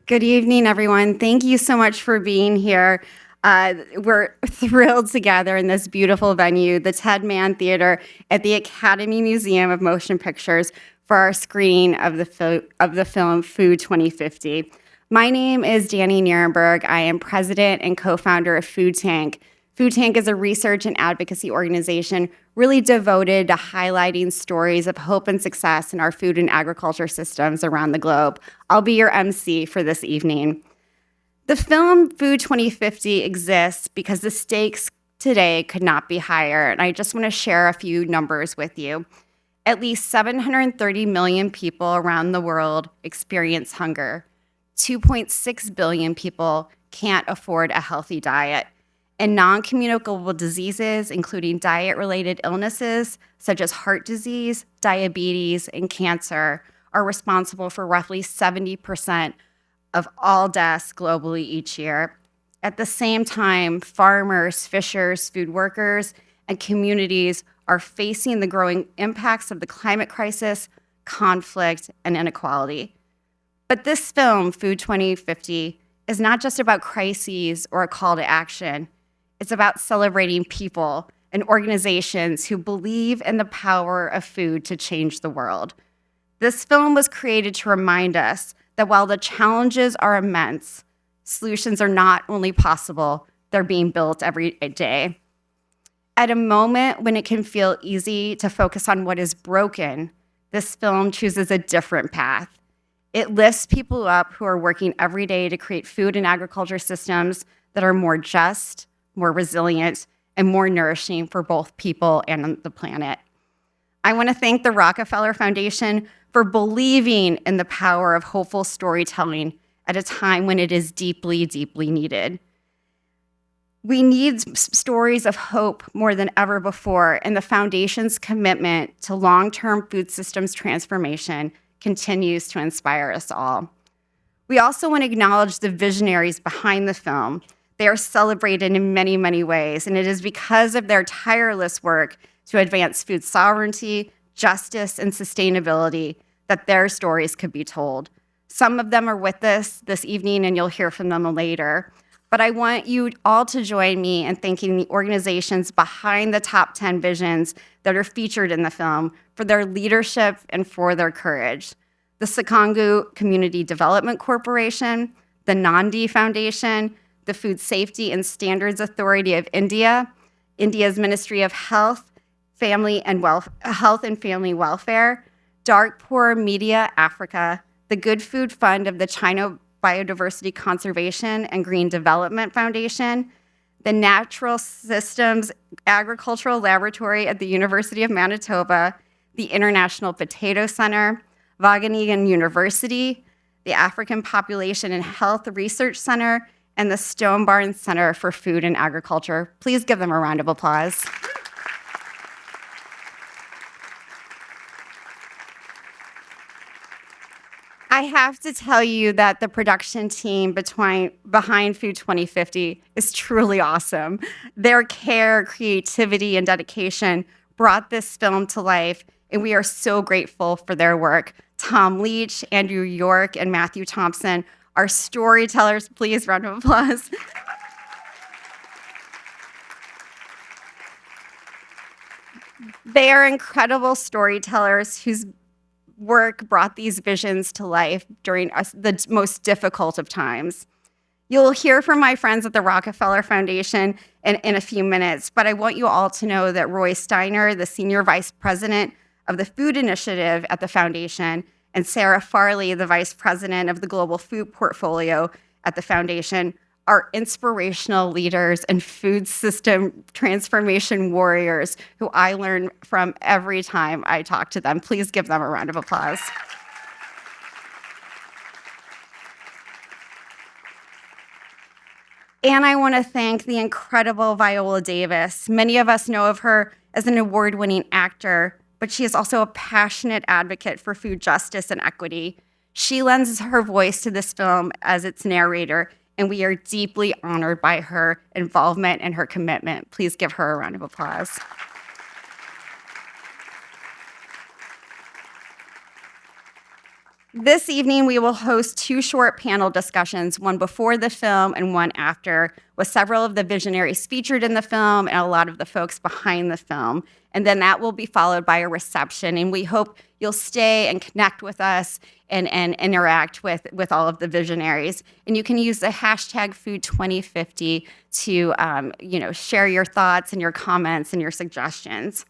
Good evening, everyone. Thank you so much for being here. We're thrilled to gather in this beautiful venue, the Ted Mann Theater at the Academy Museum of Motion Pictures, for our screening of the film Food 2050. My name is Danielle Nierenberg. I am president and co-founder of Food Tank. Food Tank is a research and advocacy organization really devoted to highlighting stories of hope and success in our food and agriculture systems around the globe. I'll be your MC for this evening. The film Food 2050 exists because the stakes today could not be higher, and I just want to share a few numbers with you. At least 730 million people around the world experience hunger. 2.6 billion people can't afford a healthy diet. And non-communicable diseases, including diet-related illnesses such as heart disease, diabetes, and cancer, are responsible for roughly 70% of all deaths globally each year. At the same time, farmers, fishers, food workers, and communities are facing the growing impacts of the climate crisis, conflict, and inequality. But this film, Food 2050, is not just about crises or a call to action. It's about celebrating people and organizations who believe in the power of food to change the world. This film was created to remind us that while the challenges are immense, solutions are not only possible, they're being built every day. At a moment when it can feel easy to focus on what is broken, this film chooses a different path. It lifts people up who are working every day to create food and agriculture systems that are more just, more resilient, and more nourishing for both people and the planet. I want to thank the Rockefeller Foundation for believing in the power of hopeful storytelling at a time when it is deeply, deeply needed. We need stories of hope more than ever before, and the Foundation's commitment to long-term food systems transformation continues to inspire us all. We also want to acknowledge the visionaries behind the film. They are celebrated in many, many ways, and it is because of their tireless work to advance food sovereignty, justice, and sustainability that their stories could be told. Some of them are with us this evening, and you'll hear from them later. But I want you all to join me in thanking the organizations behind the top 10 visions that are featured in the film for their leadership and for their courage. The Sikangu Community Development Corporation, the Nandi Foundation, the Food Safety and Standards Authority of India, India's Ministry of Health and Family Welfare, Darkpoor Media Africa, the Good Food Fund of the China Biodiversity Conservation and Green Development Foundation, the Natural Systems Agricultural Laboratory at the University of Manitoba, the International Potato Center, Wageningen University, the African Population and Health Research Center, and the Stone Barn Center for Food and Agriculture. Please give them a round of applause. I have to tell you that the production team behind Food 2050 is truly awesome. Their care, creativity, and dedication brought this film to life, and we are so grateful for their work. Tom Leach, Andrew York, and Matthew Thompson, our storytellers, please, round of applause. They are incredible storytellers whose work brought these visions to life during the most difficult of times. You'll hear from my friends at the Rockefeller Foundation in a few minutes, but I want you all to know that Roy Steiner, the Senior Vice President of the Food Initiative at the Foundation, and Sarah Farley, the Vice President of the Global Food Portfolio at the Foundation, are inspirational leaders and food system transformation warriors who I learn from every time I talk to them. Please give them a round of applause. And I want to thank the incredible Viola Davis. Many of us know of her as an award-winning actor, but she is also a passionate advocate for food justice and equity. She lends her voice to this film as its narrator, and we are deeply honored by her involvement and her commitment. Please give her a round of applause. This evening, we will host 2 short panel discussions, one before the film and one after, with several of the visionaries featured in the film and a lot of the folks behind the film. And then that will be followed by a reception. And we hope you'll stay and connect with us and interact with all of the visionaries. And you can use the hashtag Food2050 to share your thoughts and your comments and your suggestions.